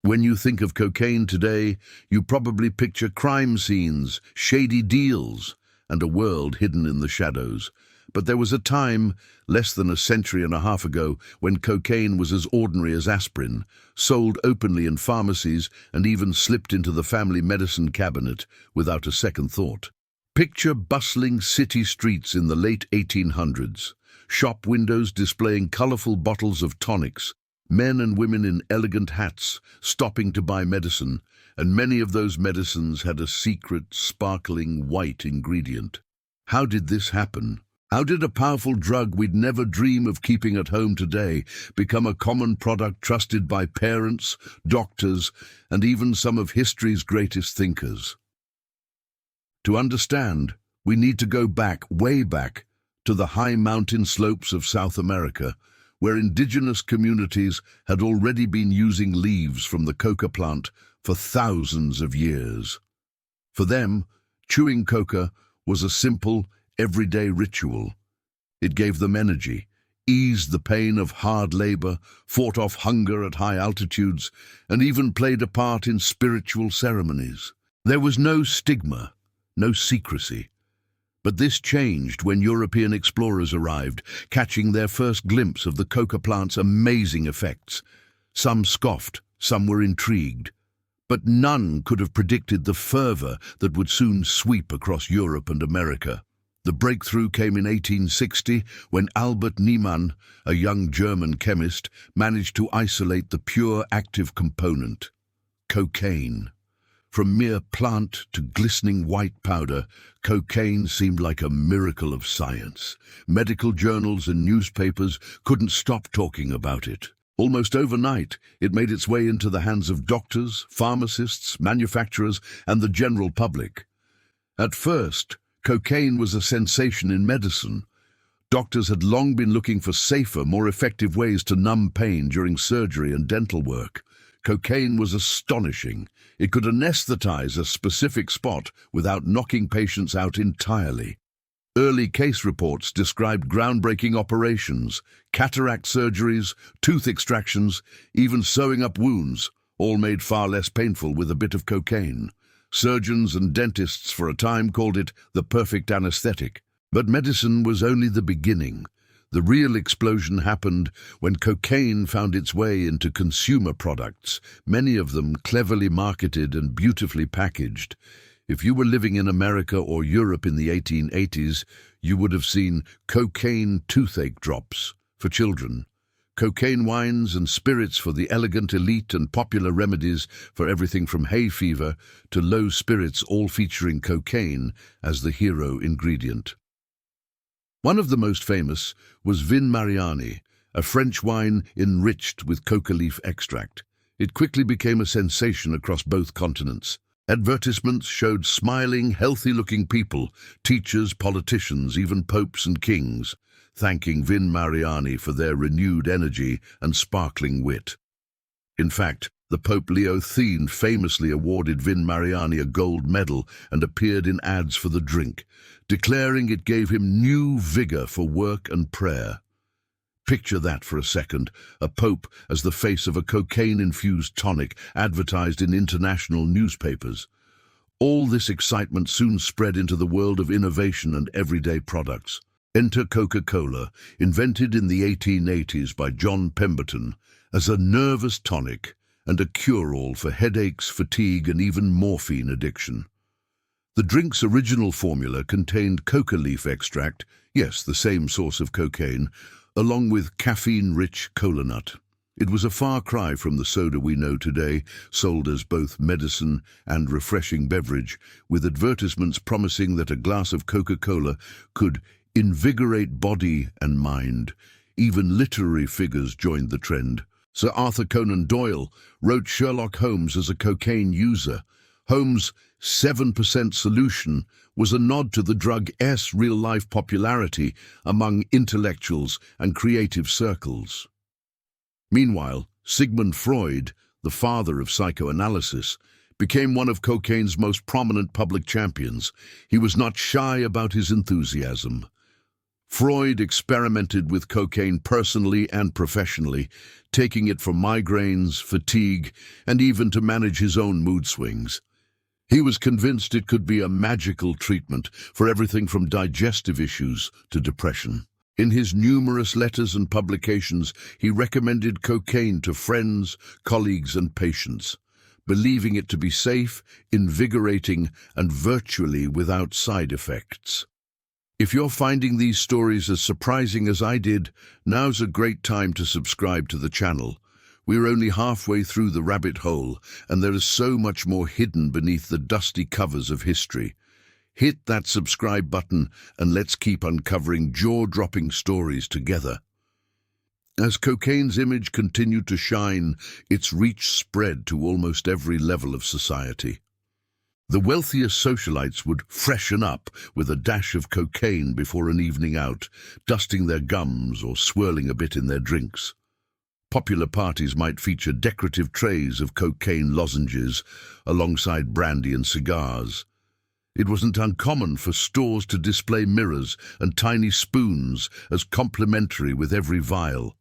When you think of cocaine today, you probably picture crime scenes, shady deals, and a world hidden in the shadows. But there was a time, less than a century and a half ago, when cocaine was as ordinary as aspirin, sold openly in pharmacies and even slipped into the family medicine cabinet without a second thought. Picture bustling city streets in the late 1800s, shop windows displaying colorful bottles of tonics, men and women in elegant hats stopping to buy medicine, and many of those medicines had a secret, sparkling white ingredient. How did this happen? How did a powerful drug we'd never dream of keeping at home today become a common product trusted by parents, doctors, and even some of history's greatest thinkers? To understand, we need to go back, way back, to the high mountain slopes of South America, where indigenous communities had already been using leaves from the coca plant for thousands of years. For them, chewing coca was a simple, everyday ritual. It gave them energy, eased the pain of hard labor, fought off hunger at high altitudes, and even played a part in spiritual ceremonies. There was no stigma, no secrecy. But this changed when European explorers arrived, catching their first glimpse of the coca plant's amazing effects. Some scoffed, some were intrigued. But none could have predicted the fervor that would soon sweep across Europe and America. The breakthrough came in 1860 when Albert Niemann, a young German chemist, managed to isolate the pure active component, cocaine. From mere plant to glistening white powder, cocaine seemed like a miracle of science. Medical journals and newspapers couldn't stop talking about it. Almost overnight, it made its way into the hands of doctors, pharmacists, manufacturers, and the general public. At first, cocaine was a sensation in medicine. Doctors had long been looking for safer, more effective ways to numb pain during surgery and dental work. Cocaine was astonishing. It could anesthetize a specific spot without knocking patients out entirely. Early case reports described groundbreaking operations, cataract surgeries, tooth extractions, even sewing up wounds, all made far less painful with a bit of cocaine. Surgeons and dentists for a time called it the perfect anesthetic. But medicine was only the beginning. The real explosion happened when cocaine found its way into consumer products, many of them cleverly marketed and beautifully packaged. If you were living in America or Europe in the 1880s, you would have seen cocaine toothache drops for children, cocaine wines and spirits for the elegant elite, and popular remedies for everything from hay fever to low spirits, all featuring cocaine as the hero ingredient. One of the most famous was Vin Mariani, a French wine enriched with coca leaf extract. It quickly became a sensation across both continents. Advertisements showed smiling, healthy-looking people, teachers, politicians, even popes and kings, thanking Vin Mariani for their renewed energy and sparkling wit. In fact, the Pope Leo X famously awarded Vin Mariani a gold medal and appeared in ads for the drink, declaring it gave him new vigor for work and prayer. Picture that for a second, a pope as the face of a cocaine-infused tonic advertised in international newspapers. All this excitement soon spread into the world of innovation and everyday products. Enter Coca-Cola, invented in the 1880s by John Pemberton as a nervous tonic and a cure-all for headaches, fatigue, and even morphine addiction. The drink's original formula contained coca leaf extract, yes, the same source of cocaine, along with caffeine-rich cola nut. It was a far cry from the soda we know today, sold as both medicine and refreshing beverage, with advertisements promising that a glass of Coca-Cola could invigorate body and mind. Even literary figures joined the trend. Sir Arthur Conan Doyle wrote Sherlock Holmes as a cocaine user. Holmes' 7% solution was a nod to the drug's real-life popularity among intellectuals and creative circles. Meanwhile, Sigmund Freud, the father of psychoanalysis, became one of cocaine's most prominent public champions. He was not shy about his enthusiasm. Freud experimented with cocaine personally and professionally, taking it for migraines, fatigue, and even to manage his own mood swings. He was convinced it could be a magical treatment for everything from digestive issues to depression. In his numerous letters and publications, he recommended cocaine to friends, colleagues, and patients, believing it to be safe, invigorating, and virtually without side effects. If you're finding these stories as surprising as I did, now's a great time to subscribe to the channel. We're only halfway through the rabbit hole, and there is so much more hidden beneath the dusty covers of history. Hit that subscribe button and let's keep uncovering jaw-dropping stories together. As cocaine's image continued to shine, its reach spread to almost every level of society. The wealthiest socialites would freshen up with a dash of cocaine before an evening out, dusting their gums or swirling a bit in their drinks. Popular parties might feature decorative trays of cocaine lozenges alongside brandy and cigars. It wasn't uncommon for stores to display mirrors and tiny spoons as complimentary with every vial.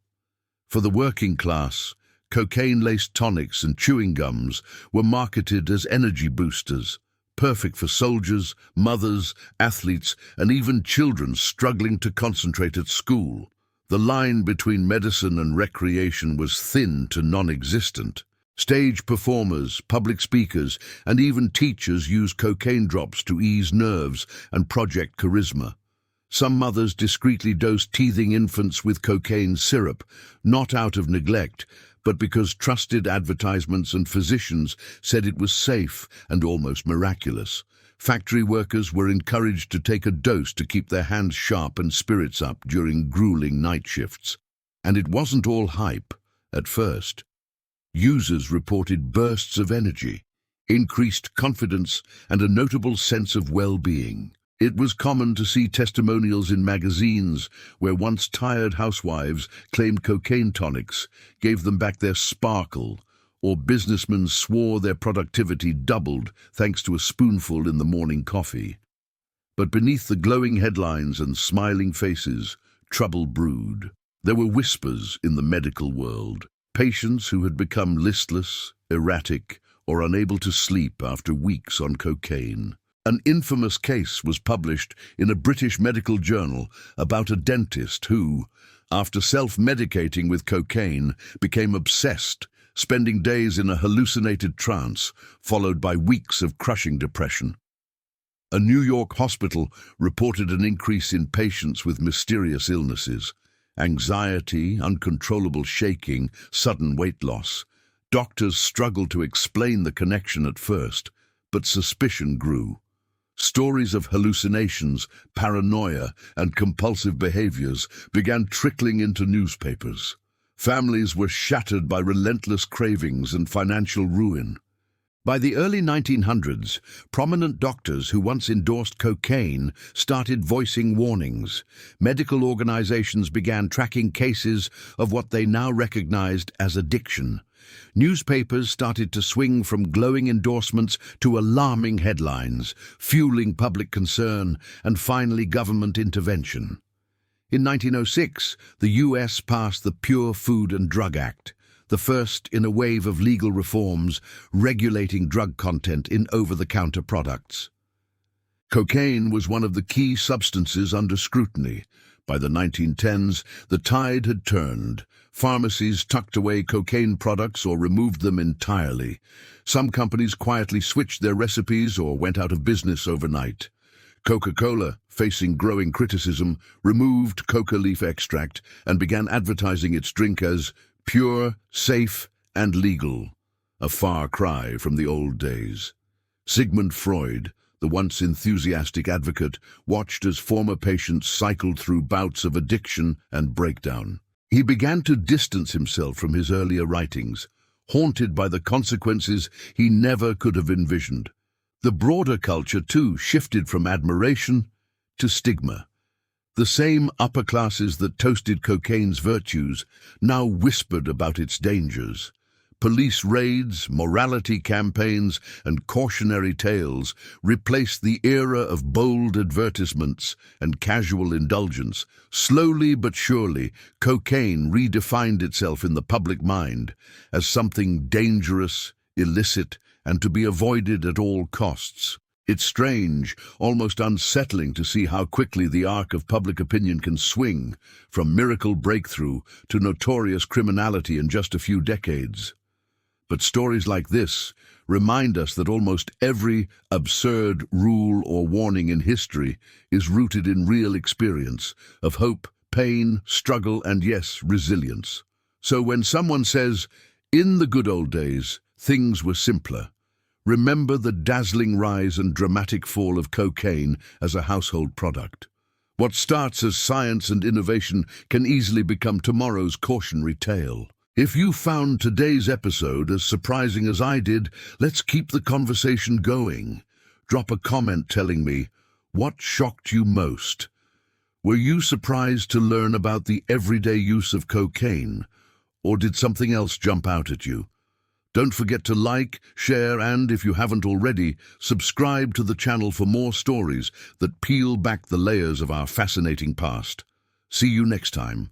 For the working class, cocaine-laced tonics and chewing gums were marketed as energy boosters, perfect for soldiers, mothers, athletes, and even children struggling to concentrate at school. The line between medicine and recreation was thin to non-existent. Stage performers, public speakers, and even teachers used cocaine drops to ease nerves and project charisma. Some mothers discreetly dosed teething infants with cocaine syrup, not out of neglect, but because trusted advertisements and physicians said it was safe and almost miraculous. Factory workers were encouraged to take a dose to keep their hands sharp and spirits up during grueling night shifts. And it wasn't all hype at first. Users reported bursts of energy, increased confidence, and a notable sense of well-being. It was common to see testimonials in magazines where once tired housewives claimed cocaine tonics gave them back their sparkle, or businessmen swore their productivity doubled thanks to a spoonful in the morning coffee. But beneath the glowing headlines and smiling faces, trouble brewed. There were whispers in the medical world. Patients who had become listless, erratic, or unable to sleep after weeks on cocaine. An infamous case was published in a British medical journal about a dentist who, after self-medicating with cocaine, became obsessed, spending days in a hallucinated trance, followed by weeks of crushing depression. A New York hospital reported an increase in patients with mysterious illnesses, anxiety, uncontrollable shaking, sudden weight loss. Doctors struggled to explain the connection at first, but suspicion grew. Stories of hallucinations, paranoia, and compulsive behaviors began trickling into newspapers. Families were shattered by relentless cravings and financial ruin. By the early 1900s, prominent doctors who once endorsed cocaine started voicing warnings. Medical organizations began tracking cases of what they now recognized as addiction. Newspapers started to swing from glowing endorsements to alarming headlines, fueling public concern and finally government intervention. In 1906, the US passed the Pure Food and Drug Act, the first in a wave of legal reforms regulating drug content in over-the-counter products. Cocaine was one of the key substances under scrutiny. By the 1910s, the tide had turned. Pharmacies tucked away cocaine products or removed them entirely. Some companies quietly switched their recipes or went out of business overnight. Coca-Cola, facing growing criticism, removed coca leaf extract and began advertising its drink as pure, safe, and legal, a far cry from the old days. Sigmund Freud, the once enthusiastic advocate, watched as former patients cycled through bouts of addiction and breakdown. He began to distance himself from his earlier writings, haunted by the consequences he never could have envisioned. The broader culture, too, shifted from admiration to stigma. The same upper classes that toasted cocaine's virtues now whispered about its dangers. Police raids, morality campaigns, and cautionary tales replaced the era of bold advertisements and casual indulgence. Slowly but surely, cocaine redefined itself in the public mind as something dangerous, illicit, and to be avoided at all costs. It's strange, almost unsettling to see how quickly the arc of public opinion can swing from miracle breakthrough to notorious criminality in just a few decades. But stories like this remind us that almost every absurd rule or warning in history is rooted in real experience of hope, pain, struggle, and yes, resilience. So when someone says, "In the good old days, things were simpler," remember the dazzling rise and dramatic fall of cocaine as a household product. What starts as science and innovation can easily become tomorrow's cautionary tale. If you found today's episode as surprising as I did, let's keep the conversation going. Drop a comment telling me, what shocked you most? Were you surprised to learn about the everyday use of cocaine? Or did something else jump out at you? Don't forget to like, share, and, if you haven't already, subscribe to the channel for more stories that peel back the layers of our fascinating past. See you next time.